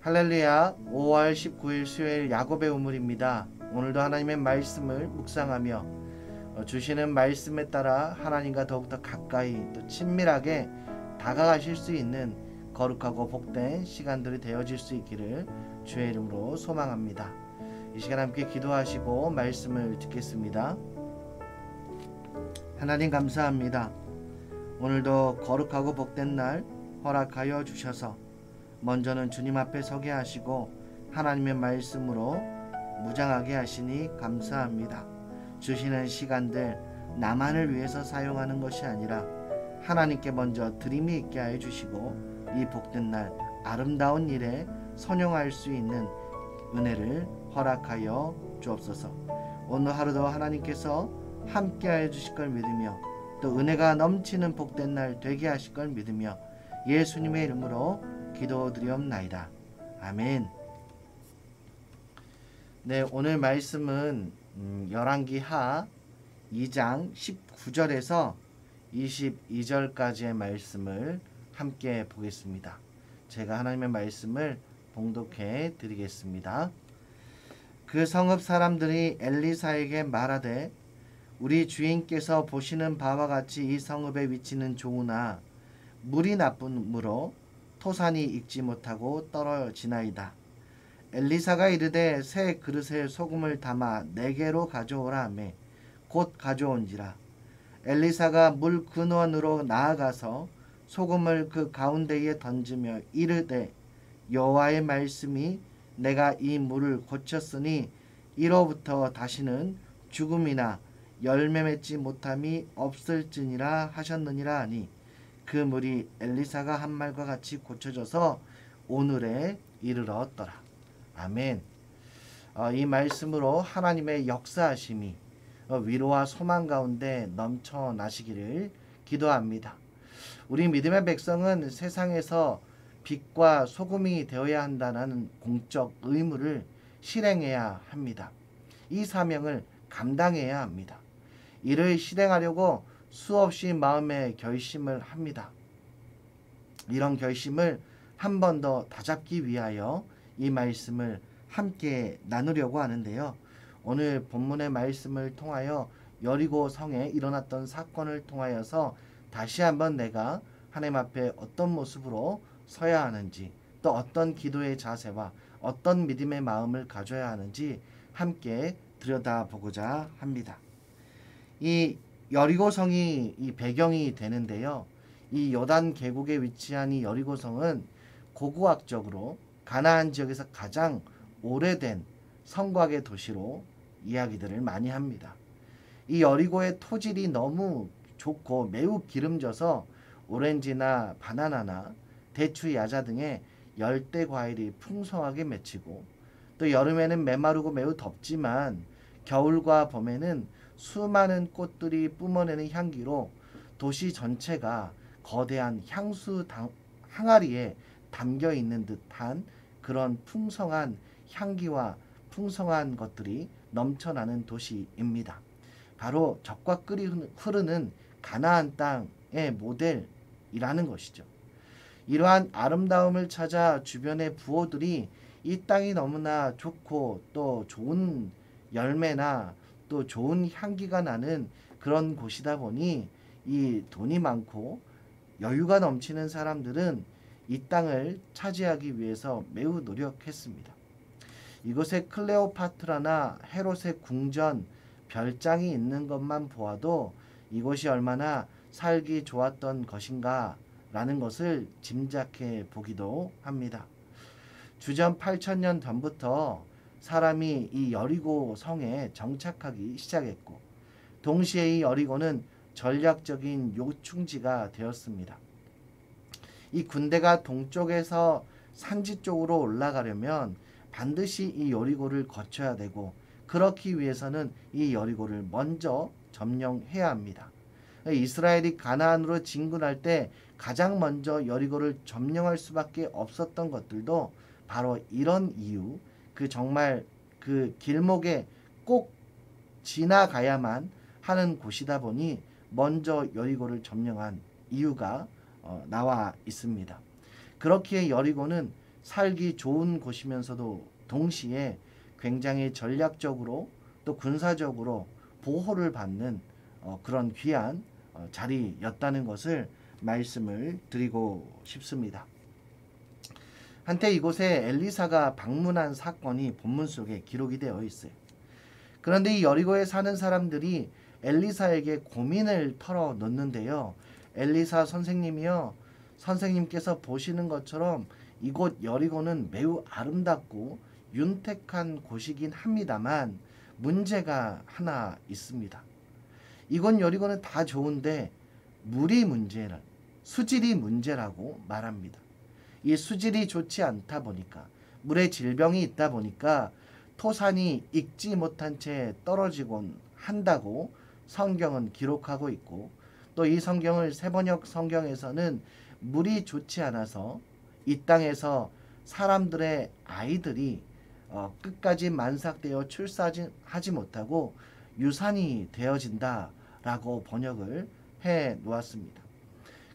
할렐루야. 5월 19일 수요일 야곱의 우물입니다. 오늘도 하나님의 말씀을 묵상하며 주시는 말씀에 따라 하나님과 더욱더 가까이 또 친밀하게 다가가실 수 있는 거룩하고 복된 시간들이 되어질 수 있기를 주의 이름으로 소망합니다. 이 시간 함께 기도하시고 말씀을 듣겠습니다. 하나님 감사합니다. 오늘도 거룩하고 복된 날 허락하여 주셔서 먼저는 주님 앞에 서게 하시고 하나님의 말씀으로 무장하게 하시니 감사합니다. 주시는 시간들 나만을 위해서 사용하는 것이 아니라 하나님께 먼저 드림이 있게 하여 주시고 이 복된 날 아름다운 일에 선용할 수 있는 은혜를 허락하여 주옵소서. 오늘 하루도 하나님께서 함께 하여 주실 걸 믿으며 또 은혜가 넘치는 복된 날 되게 하실 걸 믿으며 예수님의 이름으로 기도드리옵나이다. 아멘. 네, 오늘 말씀은 열왕기하 2장 19절에서 22절까지의 말씀을 함께 보겠습니다. 제가 하나님의 말씀을 봉독해 드리겠습니다. 그 성읍 사람들이 엘리사에게 말하되 우리 주인께서 보시는 바와 같이 이 성읍에 위치는 좋으나 물이 나쁨으로 토산이 익지 못하고 떨어지나이다. 엘리사가 이르되 새 그릇에 소금을 담아 4개로 가져오라 하매 곧 가져온지라. 엘리사가 물 근원으로 나아가서 소금을 그 가운데에 던지며 이르되 여호와의 말씀이 내가 이 물을 고쳤으니 이로부터 다시는 죽음이나 열매 맺지 못함이 없을지니라 하셨느니라 하니 그 물이 엘리사가 한 말과 같이 고쳐져서 오늘에 이르렀더라. 아멘. 이 말씀으로 하나님의 역사하심이 위로와 소망 가운데 넘쳐나시기를 기도합니다. 우리 믿음의 백성은 세상에서 빛과 소금이 되어야 한다는 공적 의무를 실행해야 합니다. 이 사명을 감당해야 합니다. 이를 실행하려고 수없이 마음의 결심을 합니다. 이런 결심을 한 번 더 다잡기 위하여 이 말씀을 함께 나누려고 하는데요. 오늘 본문의 말씀을 통하여 여리고 성에 일어났던 사건을 통하여서 다시 한번 내가 하나님 앞에 어떤 모습으로 서야 하는지 또 어떤 기도의 자세와 어떤 믿음의 마음을 가져야 하는지 함께 들여다보고자 합니다. 이 여리고성이 이 배경이 되는데요. 이 요단 계곡에 위치한 이 여리고성은 고고학적으로 가나안 지역에서 가장 오래된 성곽의 도시로 이야기들을 많이 합니다. 이 여리고의 토질이 너무 좋고 매우 기름져서 오렌지나 바나나나 대추, 야자 등의 열대 과일이 풍성하게 맺히고 또 여름에는 메마르고 매우 덥지만 겨울과 봄에는 수많은 꽃들이 뿜어내는 향기로 도시 전체가 거대한 향수 항아리에 담겨 있는 듯한 그런 풍성한 향기와 풍성한 것들이 넘쳐나는 도시입니다. 바로 젖과 꿀이 흐르는 가나안 땅의 모델이라는 것이죠. 이러한 아름다움을 찾아 주변의 부호들이 이 땅이 너무나 좋고 또 좋은 열매나 또 좋은 향기가 나는 그런 곳이다 보니 이 돈이 많고 여유가 넘치는 사람들은 이 땅을 차지하기 위해서 매우 노력했습니다. 이곳에 클레오파트라나 헤롯의 궁전, 별장이 있는 것만 보아도 이곳이 얼마나 살기 좋았던 것인가 라는 것을 짐작해 보기도 합니다. 주전 8,000년 전부터 사람이 이 여리고 성에 정착하기 시작했고 동시에 이 여리고는 전략적인 요충지가 되었습니다. 이 군대가 동쪽에서 산지 쪽으로 올라가려면 반드시 이 여리고를 거쳐야 되고 그렇기 위해서는 이 여리고를 먼저 점령해야 합니다. 이스라엘이 가나안으로 진군할 때 가장 먼저 여리고를 점령할 수밖에 없었던 것들도 바로 이런 이유, 정말 그 길목에 꼭 지나가야만 하는 곳이다 보니 먼저 여리고를 점령한 이유가 나와 있습니다. 그렇기에 여리고는 살기 좋은 곳이면서도 동시에 굉장히 전략적으로 또 군사적으로 보호를 받는 그런 귀한 자리였다는 것을 말씀을 드리고 싶습니다. 한때 이곳에 엘리사가 방문한 사건이 본문 속에 기록이 되어 있어요. 그런데 이 여리고에 사는 사람들이 엘리사에게 고민을 털어놓는데요. 엘리사 선생님이요, 선생님께서 보시는 것처럼 이곳 여리고는 매우 아름답고 윤택한 곳이긴 합니다만 문제가 하나 있습니다. 이곳 여리고는 다 좋은데 물이 문제라, 수질이 문제라고 말합니다. 이 수질이 좋지 않다 보니까, 물에 질병이 있다 보니까 토산이 익지 못한 채 떨어지곤 한다고 성경은 기록하고 있고, 또 이 성경을 세번역 성경에서는 물이 좋지 않아서 이 땅에서 사람들의 아이들이 끝까지 만삭되어 출산하지 못하고 유산이 되어진다라고 번역을 해 놓았습니다.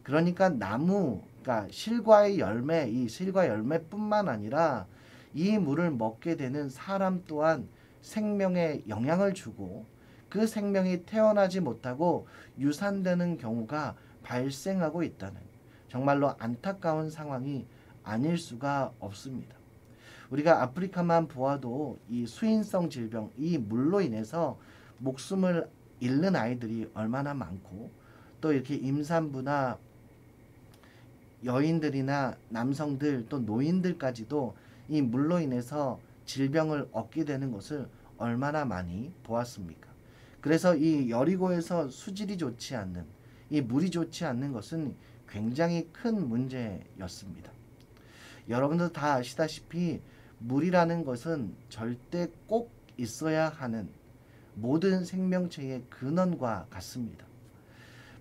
그러니까 그러니까 실과의 열매, 이 실과 열매뿐만 아니라 이 물을 먹게 되는 사람 또한 생명에 영향을 주고 그 생명이 태어나지 못하고 유산되는 경우가 발생하고 있다는 정말로 안타까운 상황이 아닐 수가 없습니다. 우리가 아프리카만 보아도 이 수인성 질병, 이 물로 인해서 목숨을 잃는 아이들이 얼마나 많고, 또 이렇게 임산부나 여인들이나 남성들 또 노인들까지도 이 물로 인해서 질병을 얻게 되는 것을 얼마나 많이 보았습니까? 그래서 이 여리고에서 수질이 좋지 않는, 이 물이 좋지 않는 것은 굉장히 큰 문제였습니다. 여러분도 다 아시다시피 물이라는 것은 절대 꼭 있어야 하는 모든 생명체의 근원과 같습니다.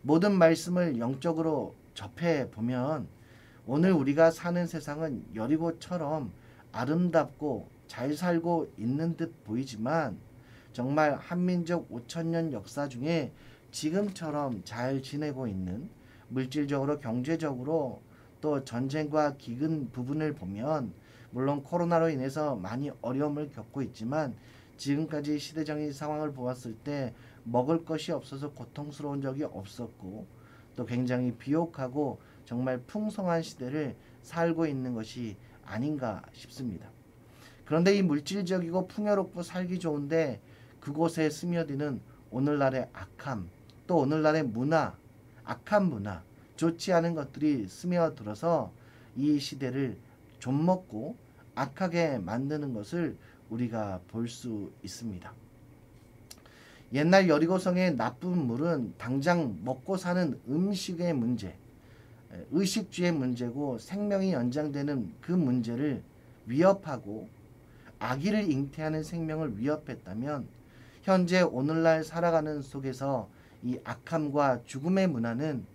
모든 말씀을 영적으로 접해 보면 오늘 우리가 사는 세상은 여리고처럼 아름답고 잘 살고 있는 듯 보이지만 정말 한민족 5천년 역사 중에 지금처럼 잘 지내고 있는, 물질적으로 경제적으로 또 전쟁과 기근 부분을 보면 물론 코로나로 인해서 많이 어려움을 겪고 있지만 지금까지 시대적인 상황을 보았을 때 먹을 것이 없어서 고통스러운 적이 없었고, 또 굉장히 비옥하고 정말 풍성한 시대를 살고 있는 것이 아닌가 싶습니다. 그런데 이 물질적이고 풍요롭고 살기 좋은데 그곳에 스며드는 오늘날의 악함, 또 오늘날의 문화, 악한 문화, 좋지 않은 것들이 스며들어서 이 시대를 좀먹고 악하게 만드는 것을 우리가 볼 수 있습니다. 옛날 여리고성의 나쁜 물은 당장 먹고 사는 음식의 문제, 의식주의 문제고 생명이 연장되는 그 문제를 위협하고 아기를 잉태하는 생명을 위협했다면, 현재 오늘날 살아가는 속에서 이 악함과 죽음의 문화는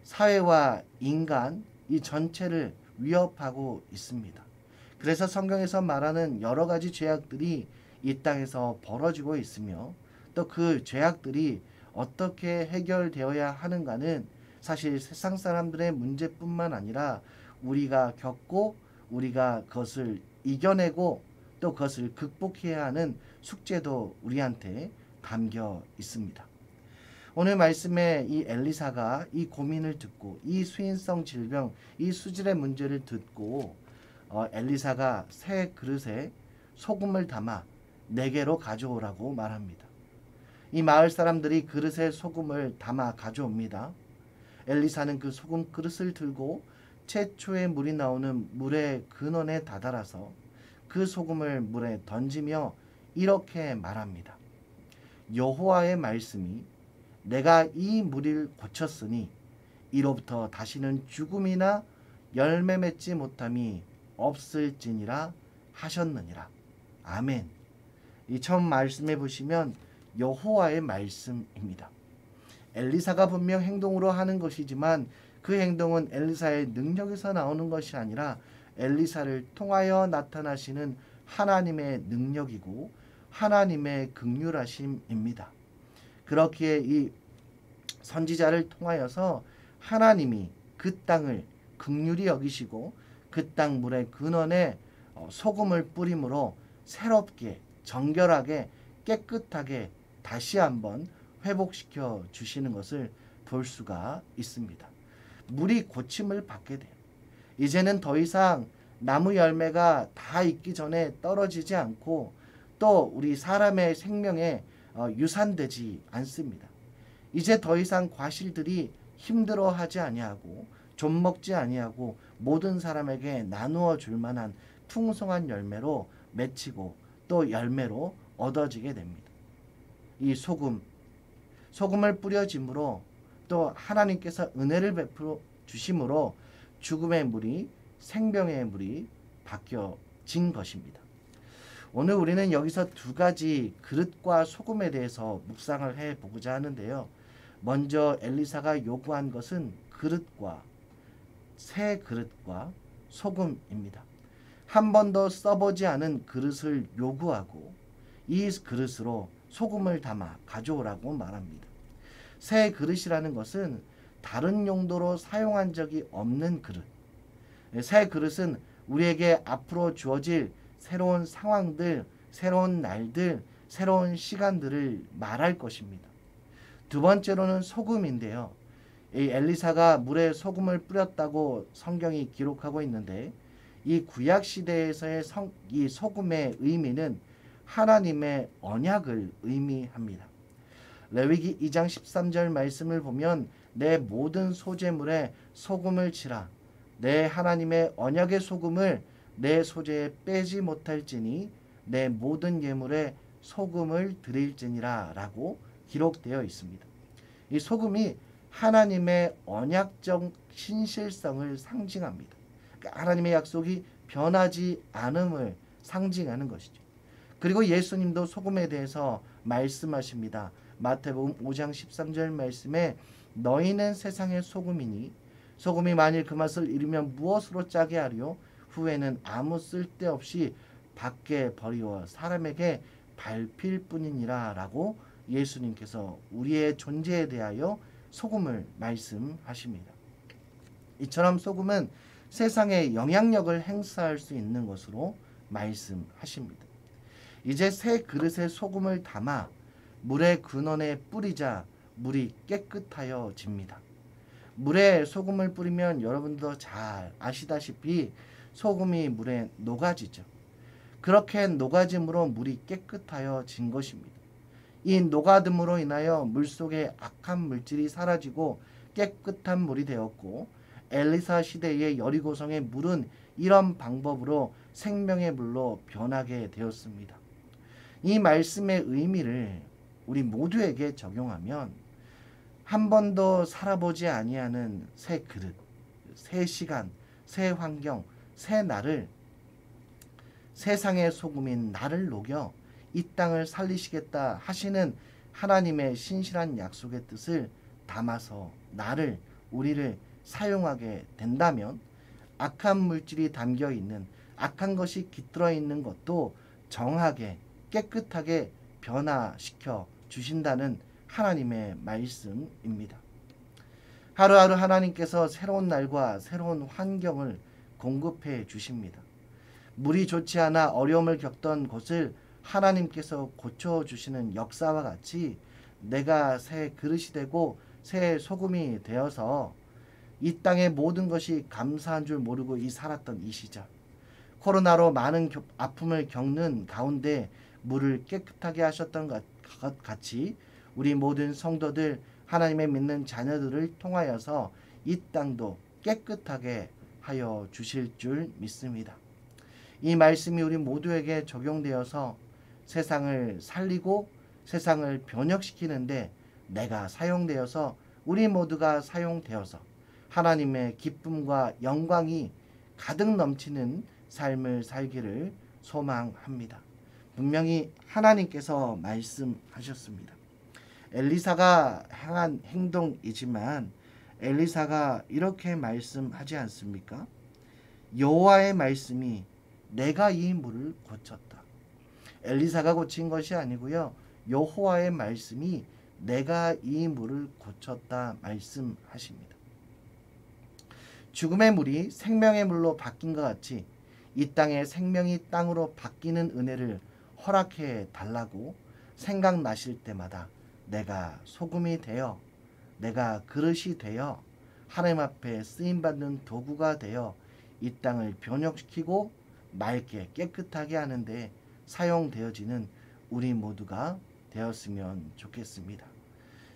사회와 인간 이 전체를 위협하고 있습니다. 그래서 성경에서 말하는 여러 가지 죄악들이 이 땅에서 벌어지고 있으며, 또 그 죄악들이 어떻게 해결되어야 하는가는 사실 세상 사람들의 문제뿐만 아니라 우리가 겪고 우리가 그것을 이겨내고 또 그것을 극복해야 하는 숙제도 우리한테 담겨 있습니다. 오늘 말씀에 이 엘리사가 이 고민을 듣고 이 수인성 질병, 이 수질의 문제를 듣고 엘리사가 새 그릇에 소금을 담아 내게로 가져오라고 말합니다. 이 마을 사람들이 그릇에 소금을 담아 가져옵니다. 엘리사는 그 소금 그릇을 들고 최초의 물이 나오는 물의 근원에 다다라서 그 소금을 물에 던지며 이렇게 말합니다. 여호와의 말씀이 내가 이 물을 고쳤으니 이로부터 다시는 죽음이나 열매 맺지 못함이 없을지니라 하셨느니라. 아멘. 이 처음 말씀해 보시면 여호와의 말씀입니다. 엘리사가 분명 행동으로 하는 것이지만 그 행동은 엘리사의 능력에서 나오는 것이 아니라 엘리사를 통하여 나타나시는 하나님의 능력이고 하나님의 긍휼하심입니다. 그렇기에 이 선지자를 통하여서 하나님이 그 땅을 긍휼히 여기시고 그 땅 물의 근원에 소금을 뿌림으로 새롭게 정결하게 깨끗하게 다시 한번 회복시켜 주시는 것을 볼 수가 있습니다. 물이 고침을 받게 돼요. 이제는 더 이상 나무 열매가 다 익기 전에 떨어지지 않고 또 우리 사람의 생명에 유산되지 않습니다. 이제 더 이상 과실들이 힘들어하지 아니하고 좀먹지 아니하고 모든 사람에게 나누어 줄 만한 풍성한 열매로 맺히고 또 열매로 얻어지게 됩니다. 이 소금을 뿌려짐으로 또 하나님께서 은혜를 베풀어 주심으로 죽음의 물이 생명의 물이 바뀌어진 것입니다. 오늘 우리는 여기서 두 가지 그릇과 소금에 대해서 묵상을 해보고자 하는데요. 먼저 엘리사가 요구한 것은 새 그릇과 소금입니다. 한 번도 써보지 않은 그릇을 요구하고 이 그릇으로 소금을 담아 가져오라고 말합니다. 새 그릇이라는 것은 다른 용도로 사용한 적이 없는 그릇. 새 그릇은 우리에게 앞으로 주어질 새로운 상황들, 새로운 날들, 새로운 시간들을 말할 것입니다. 두 번째로는 소금인데요. 이 엘리사가 물에 소금을 뿌렸다고 성경이 기록하고 있는데 이 구약 시대에서의 이 소금의 의미는 하나님의 언약을 의미합니다. 레위기 2장 13절 말씀을 보면 내 모든 소재물에 소금을 치라. 내 하나님의 언약의 소금을 내 소재에 빼지 못할지니 내 모든 예물에 소금을 드릴지니라 라고 기록되어 있습니다. 이 소금이 하나님의 언약적 신실성을 상징합니다. 그러니까 하나님의 약속이 변하지 않음을 상징하는 것이죠. 그리고 예수님도 소금에 대해서 말씀하십니다. 마태복음 5장 13절 말씀에 너희는 세상의 소금이니 소금이 만일 그 맛을 잃으면 무엇으로 짜게 하리요? 후에는 아무 쓸데없이 밖에 버리워 사람에게 밟힐 뿐이니라 라고 예수님께서 우리의 존재에 대하여 소금을 말씀하십니다. 이처럼 소금은 세상에 영향력을 행사할 수 있는 것으로 말씀하십니다. 이제 새 그릇에 소금을 담아 물의 근원에 뿌리자 물이 깨끗하여집니다. 물에 소금을 뿌리면 여러분도 잘 아시다시피 소금이 물에 녹아지죠. 그렇게 녹아짐으로 물이 깨끗하여진 것입니다. 이 녹아듦으로 인하여 물속의 악한 물질이 사라지고 깨끗한 물이 되었고 엘리사 시대의 여리고성의 물은 이런 방법으로 생명의 물로 변하게 되었습니다. 이 말씀의 의미를 우리 모두에게 적용하면 한 번도 살아보지 아니하는 새 그릇, 새 시간, 새 환경, 새 날을 세상의 소금인 나를 녹여 이 땅을 살리시겠다 하시는 하나님의 신실한 약속의 뜻을 담아서 우리를 사용하게 된다면 악한 물질이 담겨 있는 악한 것이 깃들어 있는 것도 정하게 깨끗하게 변화시켜 주신다는 하나님의 말씀입니다. 하루하루 하나님께서 새로운 날과 새로운 환경을 공급해 주십니다. 물이 좋지 않아 어려움을 겪던 곳을 하나님께서 고쳐주시는 역사와 같이 내가 새 그릇이 되고 새 소금이 되어서 이 땅의 모든 것이 감사한 줄 모르고 살았던 이 시절, 코로나로 많은 아픔을 겪는 가운데 물을 깨끗하게 하셨던 것 같이 우리 모든 성도들, 하나님의 믿는 자녀들을 통하여서 이 땅도 깨끗하게 하여 주실 줄 믿습니다. 이 말씀이 우리 모두에게 적용되어서 세상을 살리고 세상을 변혁시키는데 내가 사용되어서 우리 모두가 사용되어서 하나님의 기쁨과 영광이 가득 넘치는 삶을 살기를 소망합니다. 분명히 하나님께서 말씀하셨습니다. 엘리사가 행한 행동이지만 엘리사가 이렇게 말씀하지 않습니까? 여호와의 말씀이 내가 이 물을 고쳤다. 엘리사가 고친 것이 아니고요. 여호와의 말씀이 내가 이 물을 고쳤다 말씀하십니다. 죽음의 물이 생명의 물로 바뀐 것 같이 이 땅의 생명이 땅으로 바뀌는 은혜를 허락해 달라고 생각나실 때마다 내가 소금이 되어, 내가 그릇이 되어 하나님 앞에 쓰임받는 도구가 되어 이 땅을 변혁시키고 맑게 깨끗하게 하는데 사용되어지는 우리 모두가 되었으면 좋겠습니다.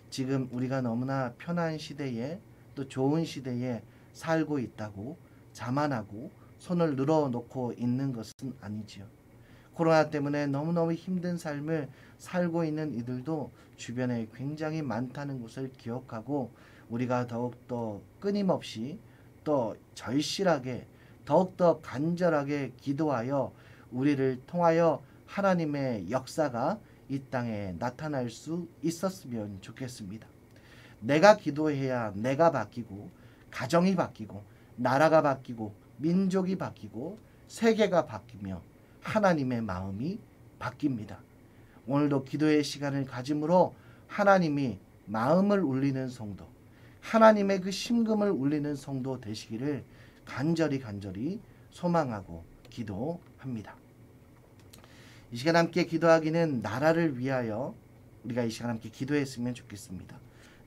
지금 우리가 너무나 편한 시대에 또 좋은 시대에 살고 있다고 자만하고 손을 늘어놓고 있는 것은 아니지요. 코로나 때문에 너무너무 힘든 삶을 살고 있는 이들도 주변에 굉장히 많다는 것을 기억하고 우리가 더욱더 끊임없이 또 절실하게 더욱더 간절하게 기도하여 우리를 통하여 하나님의 역사가 이 땅에 나타날 수 있었으면 좋겠습니다. 내가 기도해야 내가 바뀌고 가정이 바뀌고 나라가 바뀌고 민족이 바뀌고 세계가 바뀌며 하나님의 마음이 바뀝니다. 오늘도 기도의 시간을 가짐으로 하나님이 마음을 울리는 성도, 하나님의 그 심금을 울리는 성도 되시기를 간절히 소망하고 기도합니다. 이 시간 함께 기도하기는 나라를 위하여 우리가 이 시간 함께 기도했으면 좋겠습니다.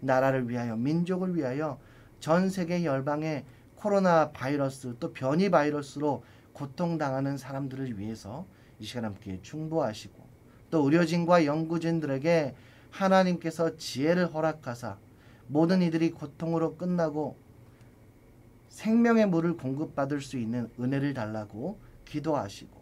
나라를 위하여, 민족을 위하여 전 세계 열방의 코로나 바이러스 또 변이 바이러스로 고통당하는 사람들을 위해서 이 시간 함께 중보하시고 또 의료진과 연구진들에게 하나님께서 지혜를 허락하사 모든 이들이 고통으로 끝나고 생명의 물을 공급받을 수 있는 은혜를 달라고 기도하시고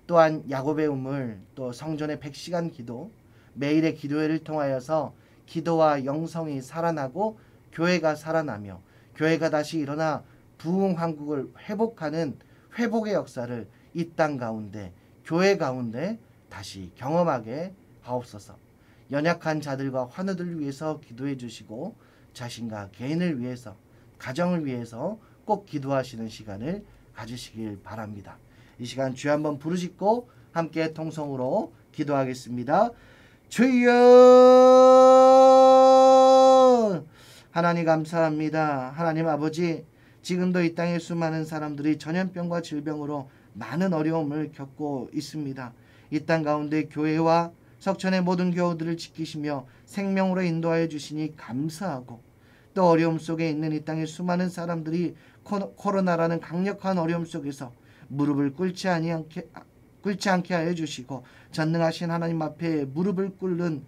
또한 야곱의 우물 또 성전의 100시간 기도 매일의 기도회를 통하여서 기도와 영성이 살아나고 교회가 살아나며 교회가 다시 일어나 부흥왕국을 회복하는 회복의 역사를 이 땅 가운데 교회 가운데 다시 경험하게 하옵소서. 연약한 자들과 환우들을 위해서 기도해 주시고 자신과 개인을 위해서 가정을 위해서 꼭 기도하시는 시간을 가지시길 바랍니다. 이 시간 주여 한번 부르짖고 함께 통성으로 기도하겠습니다. 주여 하나님 감사합니다. 하나님 아버지 지금도 이 땅의 수많은 사람들이 전염병과 질병으로 많은 어려움을 겪고 있습니다. 이 땅 가운데 교회와 석천의 모든 교우들을 지키시며 생명으로 인도하여 주시니 감사하고 또 어려움 속에 있는 이 땅의 수많은 사람들이 코로나라는 강력한 어려움 속에서 무릎을 꿇지 않게 하여 주시고 전능하신 하나님 앞에 무릎을 꿇는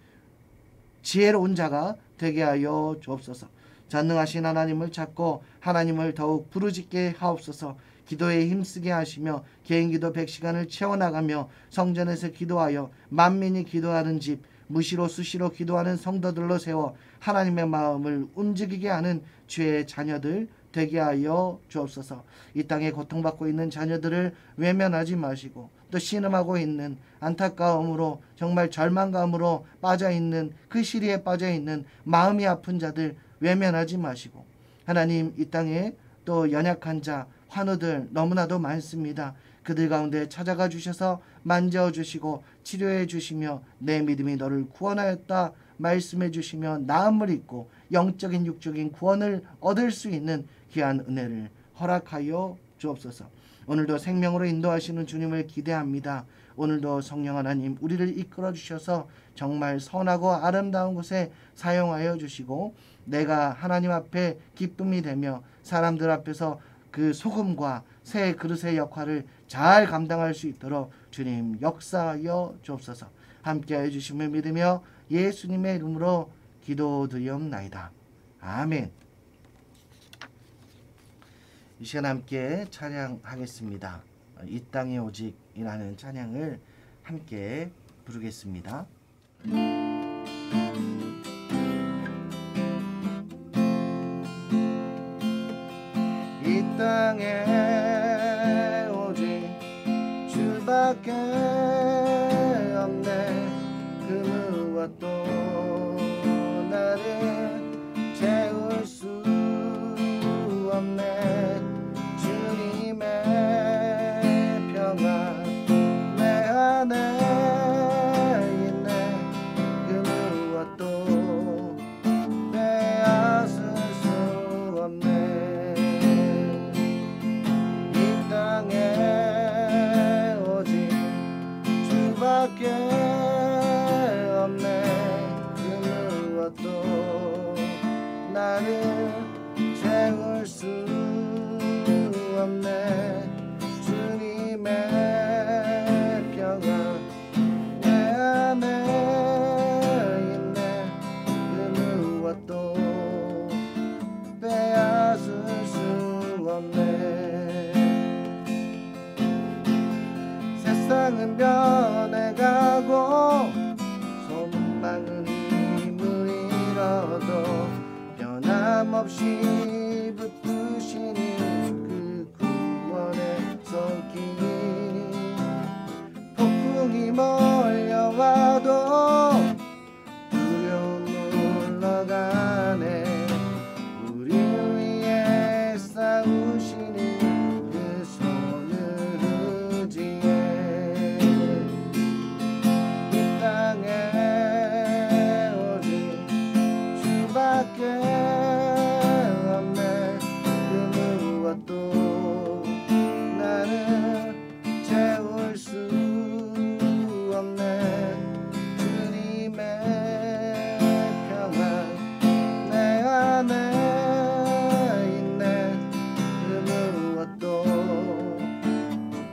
지혜로운 자가 되게 하여 주옵소서. 전능하신 하나님을 찾고 하나님을 더욱 부르짖게 하옵소서. 기도에 힘쓰게 하시며 개인기도 100시간을 채워나가며 성전에서 기도하여 만민이 기도하는 집 무시로 수시로 기도하는 성도들로 세워 하나님의 마음을 움직이게 하는 주의 자녀들 되게 하여 주옵소서. 이 땅에 고통받고 있는 자녀들을 외면하지 마시고 또 신음하고 있는 안타까움으로 정말 절망감으로 빠져있는 그 시리에 빠져있는 마음이 아픈 자들 외면하지 마시고 하나님 이 땅에 또 연약한 자 환우들 너무나도 많습니다. 그들 가운데 찾아가 주셔서 만져주시고 치료해 주시며 내 믿음이 너를 구원하였다 말씀해 주시며 나음을 입고 영적인 육적인 구원을 얻을 수 있는 귀한 은혜를 허락하여 주옵소서. 오늘도 생명으로 인도하시는 주님을 기대합니다. 오늘도 성령 하나님 우리를 이끌어 주셔서 정말 선하고 아름다운 곳에 사용하여 주시고 내가 하나님 앞에 기쁨이 되며 사람들 앞에서 그 소금과 새 그릇의 역할을 잘 감당할 수 있도록 주님 역사하여 주옵소서. 함께하여 주심을 믿으며 예수님의 이름으로 기도드리옵나이다. 아멘. 이 시간 함께 찬양하겠습니다. 이 땅에 오직이라는 찬양을 함께 부르겠습니다. 이 땅에 오직 주밖에 없네. 그 무엇도 나를 채울 수 없네. 주님의 평화 내 안에 있네. 그 무엇도 빼앗을 수 없네. 없이 붙드시는 그 구원의 손길 폭풍이 몰려와도 두려움 물러가네 우리를 위해 싸우시는 그 손을 의지해 이 땅에 오직 주밖에 없네 그 무엇도 나를 채울 수 없네 주님의 평안 내 안에 있네 그 무엇도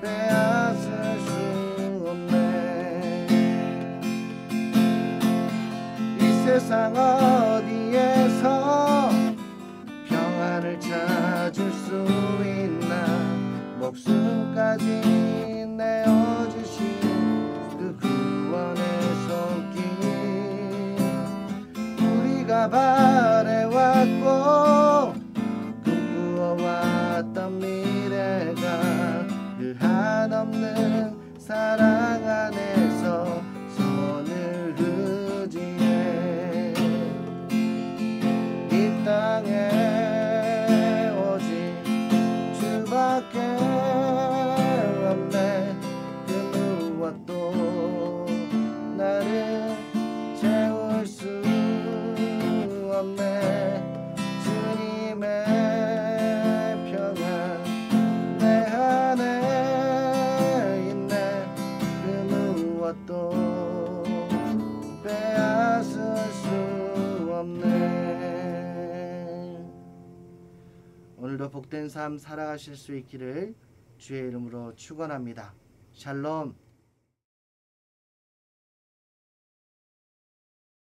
빼앗을 수 없네 이 세상 어디에서 평안을 찾을 수 있나 목숨까지 내어주신 그 구원의 손길 우리가 바래왔고 꿈꾸어왔던 미래가 그 한없는 사랑 안에서 손을 의지해 이 땅에 오직 주밖에 없네 그 무엇도 나를 채울 수 없네 주님의 평안 내 안에 있네 그 무엇도 빼앗을 수 없네 오늘도 복된 삶 살아가실 수 있기를 주의 이름으로 축원합니다. 샬롬.